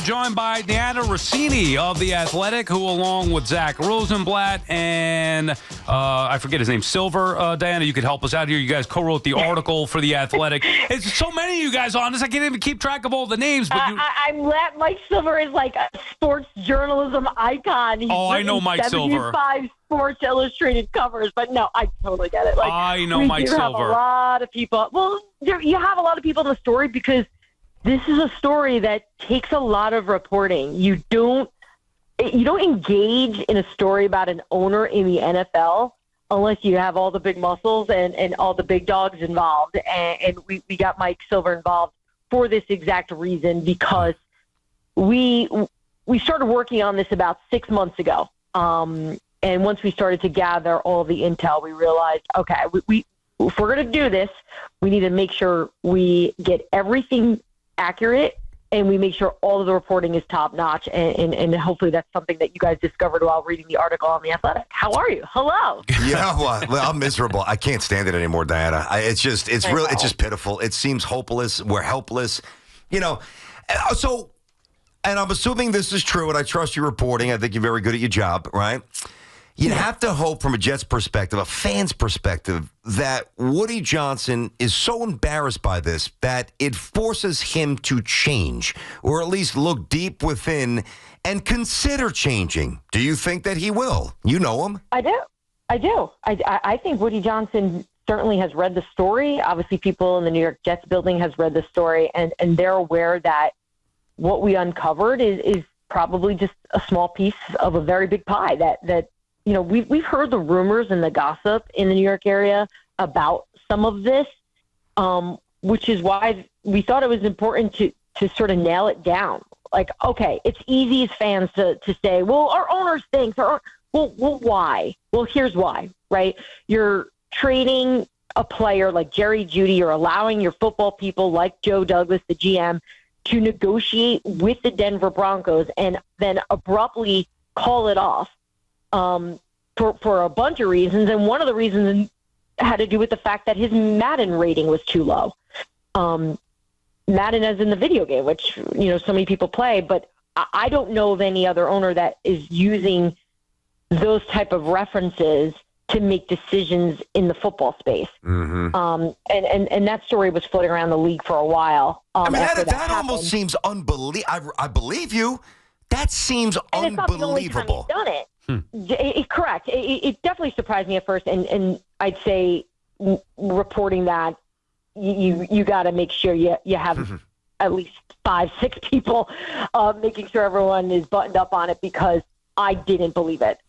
joined by Dianna Russini of The Athletic, who, along with Zach Rosenblatt and I forget his name, Silver. Dianna, you could help us out here. You guys co-wrote the article for The Athletic. It's so many of you guys on this, I can't even keep track of all the names. But I'm glad Mike Silver is like a sports journalism icon. He's I know Mike Silver. 75 Sports Illustrated covers, but no, I totally get it. Like, I know Mike Silver. Have a lot of people. Well, you have a lot of people in the story because this is a story that takes a lot of reporting. You don't engage in a story about an owner in the NFL unless you have all the big muscles and all the big dogs involved. And we got Mike Silver involved for this exact reason because we started working on this about 6 months ago. And once we started to gather all the intel, we realized, okay, if we're going to do this, we need to make sure we get everything accurate and we make sure all of the reporting is top notch. And hopefully that's something that you guys discovered while reading the article on The Athletic. How are you? Hello. Yeah, well, I'm miserable. I can't stand it anymore, Dianna. It's just pitiful. It seems hopeless. We're helpless. So, and I'm assuming this is true, and I trust your reporting. I think you're very good at your job, right? You'd have to hope from a Jets perspective, a fan's perspective, that Woody Johnson is so embarrassed by this that it forces him to change or at least look deep within and consider changing. Do you think that he will? You know him. I do. I think Woody Johnson certainly has read the story. Obviously, people in the New York Jets building has read the story, and they're aware that what we uncovered is probably just a small piece of a very big pie that we've heard the rumors and the gossip in the New York area about some of this, which is why we thought it was important to sort of nail it down. Like, okay, it's easy as fans to say, well, our owner thinks, well, why? Well, here's why, right? You're trading a player like Jerry Jeudy. You're allowing your football people like Joe Douglas, the GM, to negotiate with the Denver Broncos and then abruptly call it off. For a bunch of reasons, and one of the reasons had to do with the fact that his Madden rating was too low. Madden as in the video game, which, so many people play, but I don't know of any other owner that is using those type of references to make decisions in the football space. Mm-hmm. And that story was floating around the league for a while. That almost seems unbelievable. I believe you. That seems and unbelievable. It's not the only time he's done it. Correct. It definitely surprised me at first, and I'd say reporting that you got to make sure you have at least 5-6 people making sure everyone is buttoned up on it, because I didn't believe it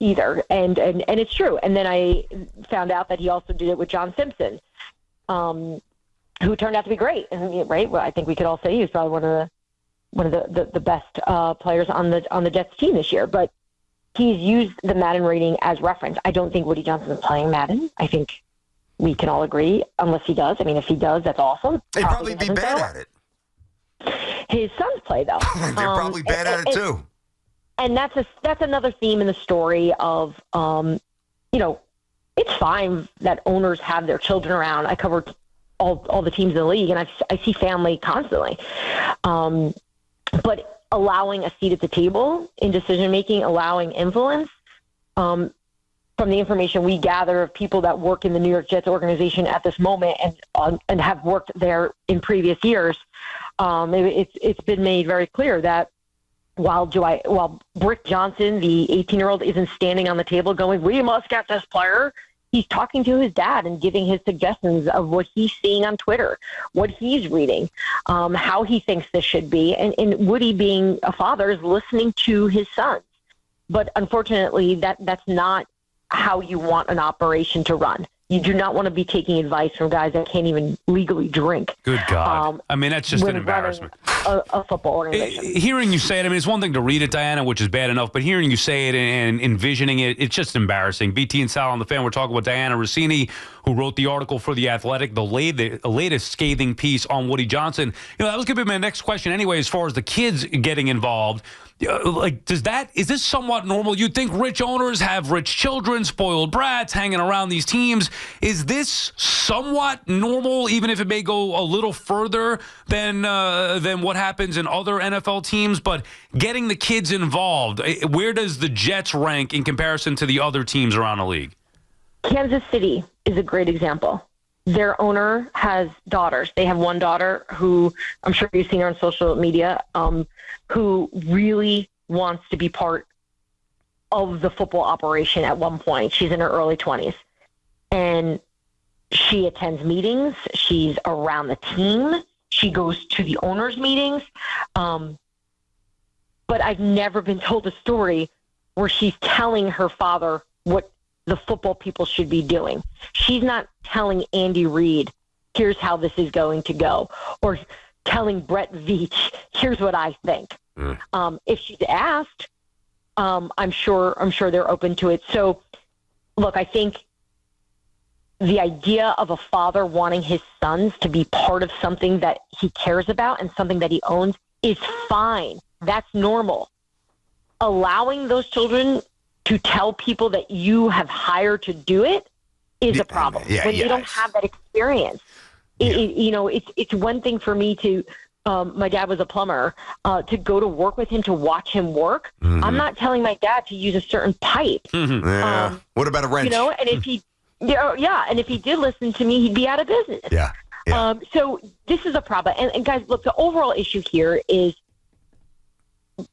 either, and it's true. And then I found out that he also did it with John Simpson, who turned out to be great. And, right? Well, I think we could all say he was probably one of the best players on the Jets team this year, but he's used the Madden rating as reference. I don't think Woody Johnson is playing Madden. I think we can all agree, unless he does. I mean, if he does, that's awesome. They'd probably be bad at it. His sons play, though. They're probably bad at it, too. And that's another theme in the story of, it's fine that owners have their children around. I covered all the teams in the league, and I see family constantly. But allowing a seat at the table in decision-making, allowing influence, from the information we gather of people that work in the New York Jets organization at this moment and have worked there in previous years, it's been made very clear that while Brick Johnson, the 18-year-old, isn't standing on the table going, we must get this player, he's talking to his dad and giving his suggestions of what he's seeing on Twitter, what he's reading, how he thinks this should be. And Woody, being a father, is listening to his sons. But unfortunately, that's not how you want an operation to run. You do not want to be taking advice from guys that can't even legally drink. Good God. That's just an embarrassment. A football organization. Hearing you say it, it's one thing to read it, Dianna, which is bad enough, but hearing you say it and envisioning it, it's just embarrassing. BT and Sal on the Fan, we're talking with Dianna Russini, who wrote the article for The Athletic, the latest scathing piece on Woody Johnson. That was going to be my next question anyway, as far as the kids getting involved. is this somewhat normal? You'd think rich owners have rich children, spoiled brats hanging around these teams. Is this somewhat normal, even if it may go a little further than what happens in other NFL teams? But getting the kids involved, where does the Jets rank in comparison to the other teams around the league? Kansas City is a great example. Their owner has daughters. They have one daughter who, I'm sure you've seen her on social media, who really wants to be part of the football operation at one point. She's in her early 20s. And she attends meetings. She's around the team. She goes to the owners' meetings. But I've never been told a story where she's telling her father what the football people should be doing. She's not telling Andy Reid, here's how this is going to go, or telling Brett Veach, here's what I think. If she's asked, I'm sure they're open to it. So, look, I think the idea of a father wanting his sons to be part of something that he cares about and something that he owns is fine. That's normal. Allowing those children to tell people that you have hired to do it is a problem. When they don't have that experience. It's one thing for me to, my dad was a plumber, to go to work with him, to watch him work. I'm not telling my dad to use a certain pipe. What about a wrench? And if he, and if he did listen to me, he'd be out of business. So this is a problem. And guys, look, the overall issue here is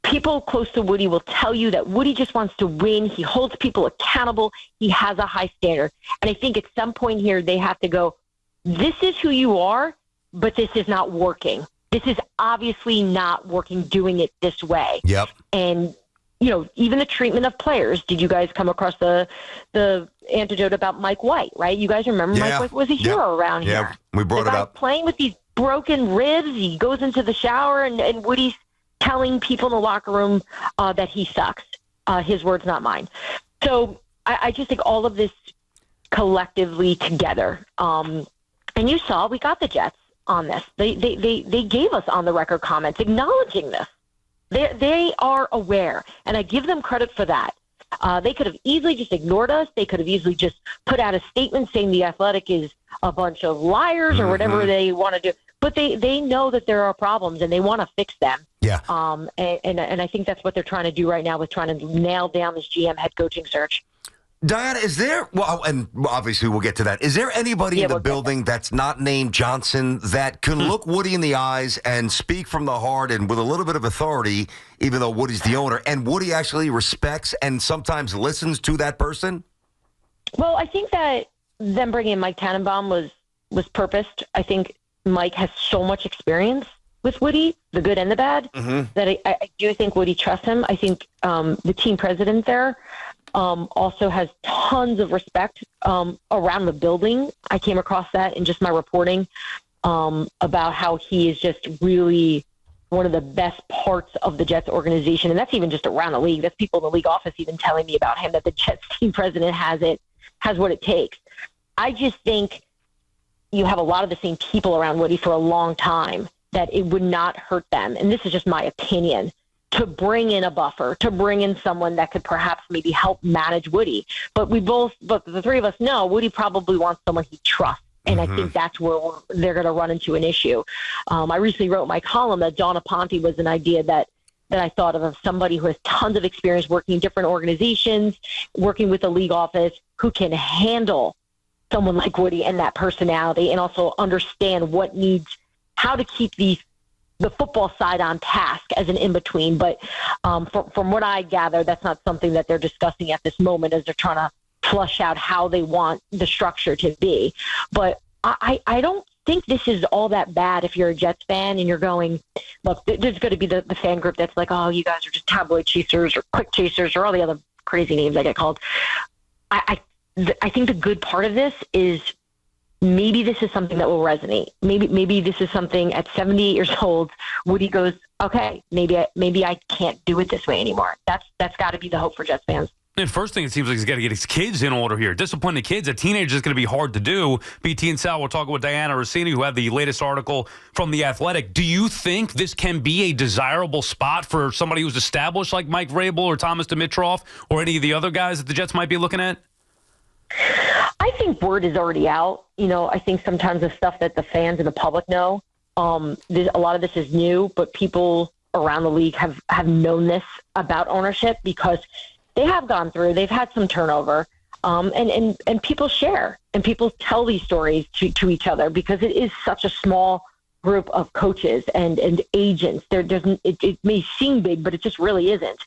people close to Woody will tell you that Woody just wants to win. He holds people accountable. He has a high standard. And I think at some point here, they have to go, this is who you are, but this is not working. This is obviously not working doing it this way. And, even the treatment of players. Did you guys come across the anecdote about Mike White, right? You guys remember Mike White was a hero around here. We brought it up. Playing with these broken ribs. He goes into the shower and Woody's telling people in the locker room that he sucks. His words, not mine. So I just think all of this collectively together. And you saw we got the Jets on this. They gave us on the record comments acknowledging this. They are aware, and I give them credit for that. They could have easily just ignored us. They could have easily just put out a statement saying the Athletic is a bunch of liars or whatever they want to do. But they know that there are problems, and they want to fix them. And I think that's what they're trying to do right now with trying to nail down this GM head coaching search. Dianna, is there, and obviously we'll get to that, is there anybody in the building that's not named Johnson that can look Woody in the eyes and speak from the heart and with a little bit of authority, even though Woody's the owner, and Woody actually respects and sometimes listens to that person? Well, I think that them bringing in Mike Tannenbaum was purposed. I think Mike has so much experience with Woody, the good and the bad, that I do think Woody trusts him. I think the team president there also has tons of respect around the building. I came across that in just my reporting about how he is just really one of the best parts of the Jets organization. And that's even just around the league. That's people in the league office even telling me about him, that the Jets team president has what it takes. I just think you have a lot of the same people around Woody for a long time, that it would not hurt them. And this is just my opinion, to bring in a buffer, to bring in someone that could perhaps maybe help manage Woody. But the three of us know Woody probably wants someone he trusts. And I think that's where they're going to run into an issue. I recently wrote my column that Donna Ponte was an idea that I thought of somebody who has tons of experience working in different organizations, working with the league office, who can handle someone like Woody and that personality, and also understand how to keep the football side on task as an in-between. But from what I gather, that's not something that they're discussing at this moment, as they're trying to flush out how they want the structure to be. But I don't think this is all that bad if you're a Jets fan and you're going, look, there's going to be the fan group that's like, oh, you guys are just tabloid chasers or quick chasers or all the other crazy names I get called. I think the good part of this is maybe this is something that will resonate. Maybe this is something at 78 years old, Woody goes, okay, maybe I can't do it this way anymore. That's got to be the hope for Jets fans. And first thing, it seems like he's got to get his kids in order here. Discipline the kids. A teenager is going to be hard to do. BT and Sal, we're talking with Dianna Russini, who had the latest article from The Athletic. Do you think this can be a desirable spot for somebody who's established like Mike Vrabel or Thomas Dimitroff or any of the other guys that the Jets might be looking at? I think word is already out. I think sometimes the stuff that the fans and the public know, a lot of this is new, but people around the league have known this about ownership because they have gone through. They've had some turnover, and people share and people tell these stories to each other because it is such a small group of coaches and agents. It may seem big, but it just really isn't.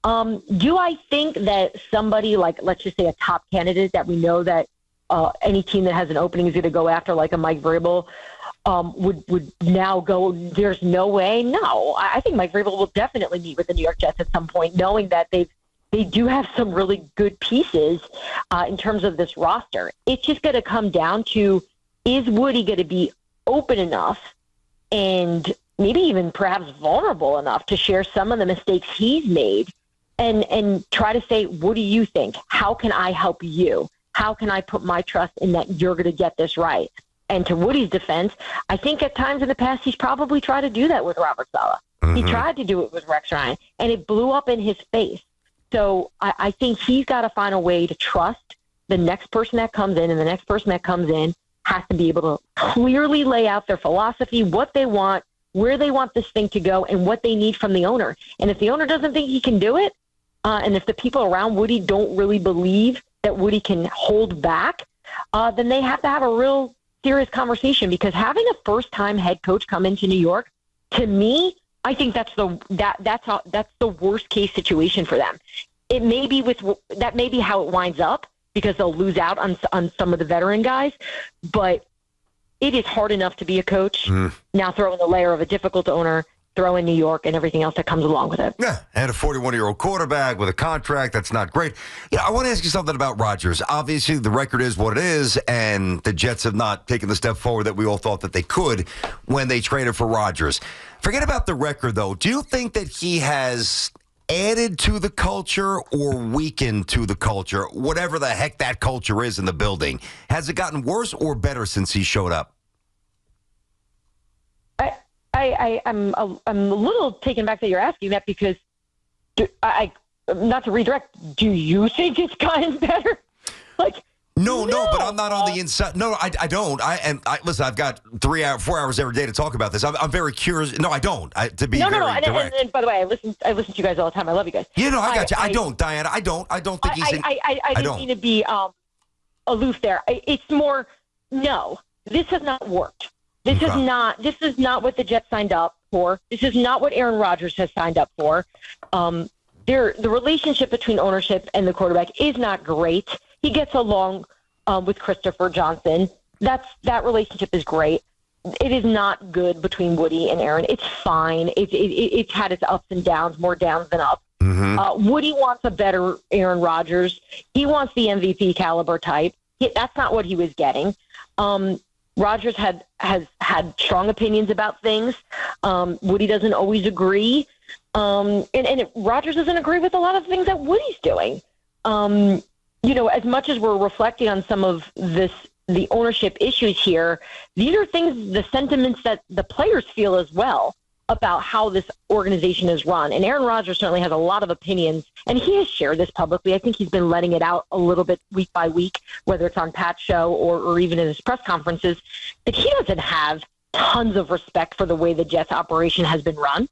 Do I think that somebody like, let's just say, a top candidate that we know that any team that has an opening is going to go after, like a Mike Vrabel, would now go, there's no way? No. I think Mike Vrabel will definitely meet with the New York Jets at some point, knowing that they do have some really good pieces in terms of this roster. It's just going to come down to, is Woody going to be open enough and maybe even perhaps vulnerable enough to share some of the mistakes he's made and try to say, what do you think? How can I help you? How can I put my trust in that you're going to get this right? And to Woody's defense, I think at times in the past he's probably tried to do that with Robert Saleh. Mm-hmm. He tried to do it with Rex Ryan, and it blew up in his face. So I think he's got to find a way to trust the next person that comes in, and the next person that comes in has to be able to clearly lay out their philosophy, what they want, where they want this thing to go, and what they need from the owner. And if the owner doesn't think he can do it, and if the people around Woody don't really believe that Woody can hold back, then they have to have a real serious conversation, because having a first-time head coach come into New York, to me, I think that's the worst case situation for them. It may be that may be how it winds up, because they'll lose out on some of the veteran guys, but it is hard enough to be a coach. Now throw in the layer of a difficult owner, throw in New York and everything else that comes along with it. Yeah, and a 41-year-old quarterback with a contract that's not great. I want to ask you something about Rodgers. Obviously, the record is what it is, and the Jets have not taken the step forward that we all thought that they could when they traded for Rodgers. Forget about the record, though. Do you think that he has added to the culture or weakened to the culture, whatever the heck that culture is in the building? Has it gotten worse or better since he showed up? I'm a little taken back that you're asking that, because not to redirect, do you think it's gotten better? No, but I'm not on the inside. No, I don't. Listen, I've got 4 hours every day to talk about this. I'm very curious. No, I don't. To be very direct. And by the way, I listen to you guys all the time. I love you guys. I got you. I don't, Dianna. I don't think he's. I didn't mean to be aloof there. It's more, no, this has not worked. This is not what the Jets signed up for. This is not what Aaron Rodgers has signed up for. The relationship between ownership and the quarterback is not great. He gets along with Christopher Johnson. That relationship is great. It is not good between Woody and Aaron. It's fine. It's had its ups and downs, more downs than ups. Mm-hmm. Woody wants a better Aaron Rodgers. He wants the MVP caliber type. That's not what he was getting. Rodgers has had strong opinions about things. Woody doesn't always agree. And Rodgers doesn't agree with a lot of things that Woody's doing. As much as we're reflecting on some of the ownership issues here, these are things, the sentiments that the players feel as well about how this organization is run. And Aaron Rodgers certainly has a lot of opinions, and he has shared this publicly. I think he's been letting it out a little bit week by week, whether it's on Pat's show or even in his press conferences, that he doesn't have tons of respect for the way the Jets operation has been run.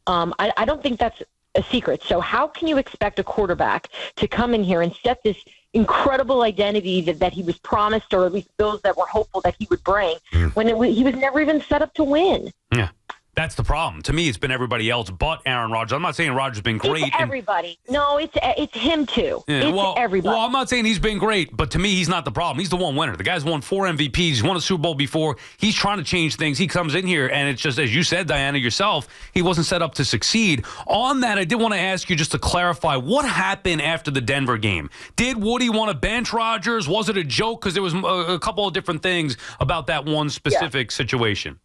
I don't think that's a secret. So how can you expect a quarterback to come in here and set this incredible identity that he was promised, or at least those that were hopeful that he would bring, when he was never even set up to win? Yeah. That's the problem. To me, it's been everybody else but Aaron Rodgers. I'm not saying Rodgers has been great. It's everybody. No, it's him too. Yeah, it's everybody. Well, I'm not saying he's been great, but to me, he's not the problem. He's the one winner. The guy's won 4 MVPs. He's won a Super Bowl before. He's trying to change things. He comes in here, and it's just, as you said, Dianna, yourself, he wasn't set up to succeed. On that, I did want to ask you just to clarify, what happened after the Denver game? Did Woody want to bench Rodgers? Was it a joke? Because there was a couple of different things about that one specific situation.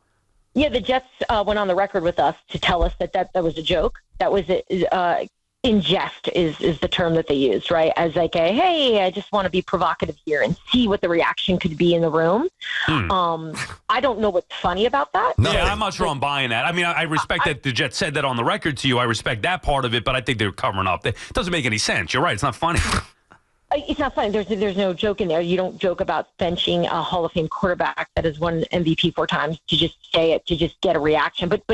Yeah, the Jets went on the record with us to tell us that was a joke. That was in jest is the term that they used, right? As like hey, I just want to be provocative here and see what the reaction could be in the room. I don't know what's funny about that. No, yeah, I'm not sure I'm buying that. I mean, I respect that the Jets said that on the record to you. I respect that part of it, but I think they're covering up. It doesn't make any sense. You're right. It's not funny. It's not funny. There's no joke in there. You don't joke about benching a Hall of Fame quarterback that has won MVP 4 times to just say it, to just get a reaction. But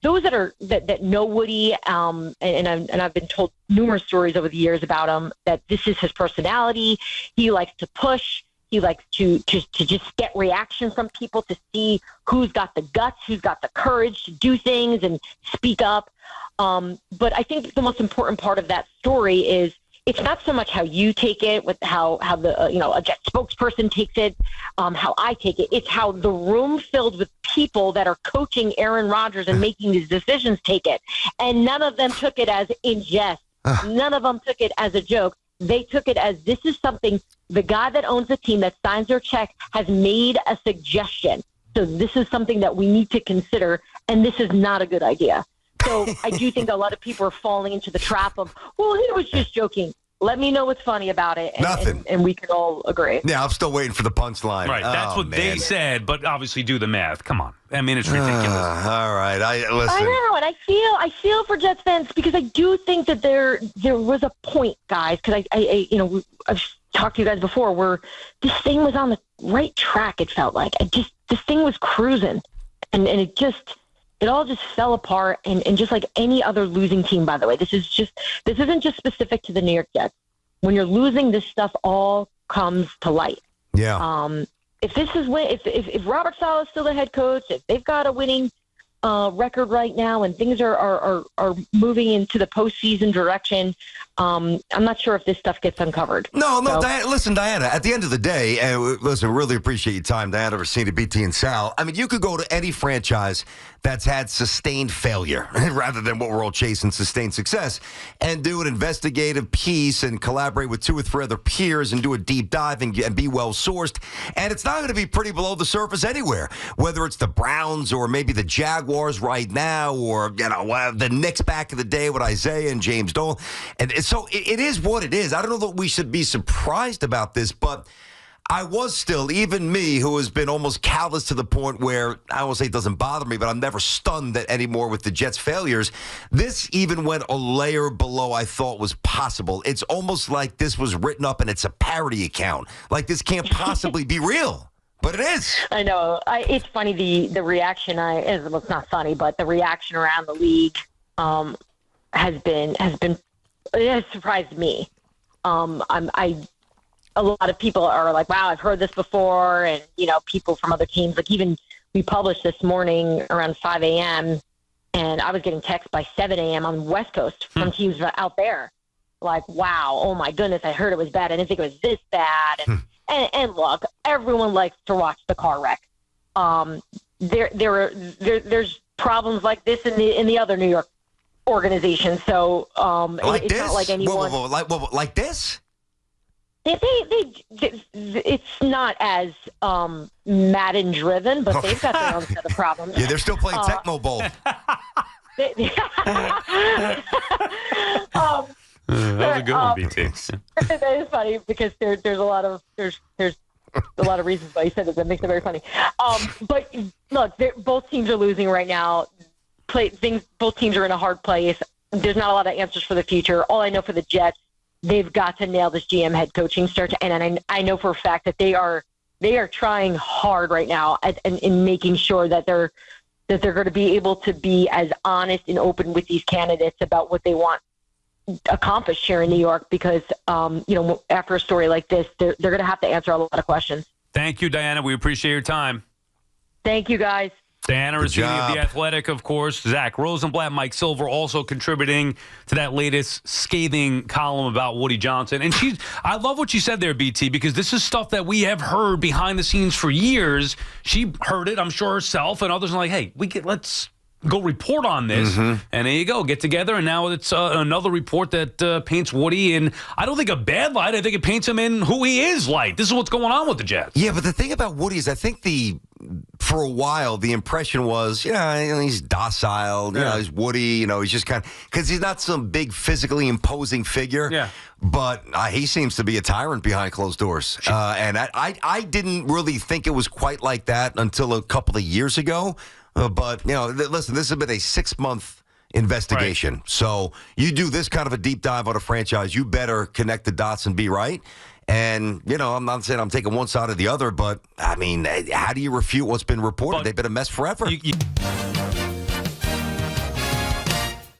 those that know Woody, and I've been told numerous stories over the years about him, that this is his personality. He likes to push. He likes to just get reaction from people, to see who's got the guts, who's got the courage to do things and speak up. But I think the most important part of that story is, it's not so much how you take it, with how the a Jet spokesperson takes it, how I take it. It's how the room filled with people that are coaching Aaron Rodgers and making these decisions take it. And none of them took it as in jest. None of them took it as a joke. They took it as, this is something the guy that owns the team, that signs their check, has made a suggestion. So this is something that we need to consider, and this is not a good idea. So I do think a lot of people are falling into the trap of, well, he was just joking. Let me know what's funny about it, and we can all agree. Yeah, I'm still waiting for the punchline. Right, that's what they said, but obviously do the math. Come on. I mean, it's ridiculous. All right, listen. I know, and I feel for Jets fans, because I do think that there was a point, guys, because I've talked to you guys before, where this thing was on the right track, it felt like. This thing was cruising, and it all just fell apart, and just like any other losing team, by the way, this isn't just specific to the New York Jets. When you're losing, this stuff all comes to light. Yeah. If Robert Saleh is still the head coach, if they've got a winning record right now, and things are moving into the postseason direction, I'm not sure if this stuff gets uncovered. No, listen, Dianna, at the end of the day, really appreciate your time, Dianna Russini, BT and Sal. I mean, you could go to any franchise that's had sustained failure rather than what we're all chasing, sustained success, and do an investigative piece and collaborate with 2 or 3 other peers and do a deep dive and be well sourced. And it's not going to be pretty below the surface anywhere, whether it's the Browns or maybe the Jaguars right now, or the Knicks back in the day with Isaiah and James Dolan. And so it is what it is. I don't know that we should be surprised about this, but I was still, even me, who has been almost callous to the point where, I won't say it doesn't bother me, but I'm never stunned anymore with the Jets' failures. This even went a layer below I thought was possible. It's almost like this was written up and it's a parody account. Like, this can't possibly be real. But it is. I know. It's funny, the reaction. It's not funny, but the reaction around the league has surprised me. A lot of people are like, wow, I've heard this before. And, people from other teams, like, even we published this morning around 5 a.m. and I was getting texts by 7 a.m. on the West Coast from teams out there. Like, wow, oh my goodness, I heard it was bad. I didn't think it was this bad. And look, everyone likes to watch the car wreck. There's problems like this in the other New York organizations. So it's not like anyone. Like this? It's not as Madden driven, but they've got their own set of problems. Yeah, they're still playing Tecmo Bowl. That was a good one, BT. That is funny, because there's a lot of reasons why you said it that makes it very funny. But look, both teams are losing right now. Both teams are in a hard place. There's not a lot of answers for the future. All I know for the Jets, they've got to nail this GM head coaching search, and I know for a fact that they are trying hard right now in making sure that they're going to be able to be as honest and open with these candidates about what they want accomplished here in New York, because after a story like this, they're going to have to answer a lot of questions. Thank you, Dianna. We appreciate your time. Thank you, guys. Dianna Russini of The Athletic, of course. Zach Rosenblatt, Mike Silver also contributing to that latest scathing column about Woody Johnson. And I love what you said there, BT, because this is stuff that we have heard behind the scenes for years. She heard it, I'm sure, herself, and others are like, hey, let's go report on this. And there you go, get together, and now it's another report that paints Woody in, I don't think a bad light, I think it paints him in who he is light. This is what's going on with the Jets. Yeah, but the thing about Woody is I think the for a while, the impression was, he's docile, he's woody, he's just kind of, because he's not some big physically imposing figure. Yeah. But he seems to be a tyrant behind closed doors. And I didn't really think it was quite like that until a couple of years ago. But, listen, this has been a 6-month investigation. Right. So you do this kind of a deep dive on a franchise, you better connect the dots and be right. And, I'm not saying I'm taking one side or the other, but, I mean, how do you refute what's been reported? They've been a mess forever.